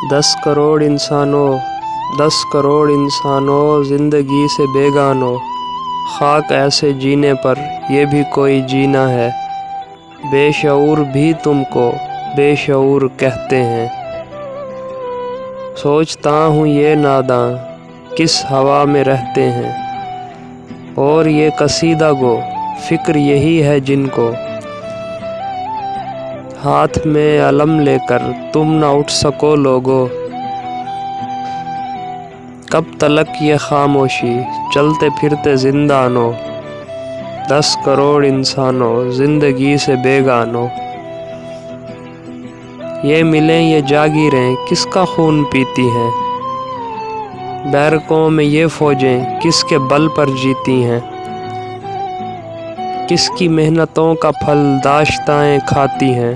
10 کروڑ انسانوں زندگی سے بیگانوں، خاک ایسے جینے پر یہ بھی کوئی جینا ہے، بے شعور بھی تم کو بے شعور کہتے ہیں۔ سوچتا ہوں یہ ناداں کس ہوا میں رہتے ہیں، اور یہ قصیدہ گو فکر یہی ہے جن کو، ہاتھ میں علم لے کر تم نہ اٹھ سکو لوگو۔ کب تلک یہ خاموشی چلتے پھرتے زندانوں، 10 کروڑ انسانوں زندگی سے بیگانوں۔ یہ ملیں یہ جاگیریں کس کا خون پیتی ہیں، بیرکوں میں یہ فوجیں کس کے بل پر جیتی ہیں، کس کی محنتوں کا پھل داشتائیں کھاتی ہیں۔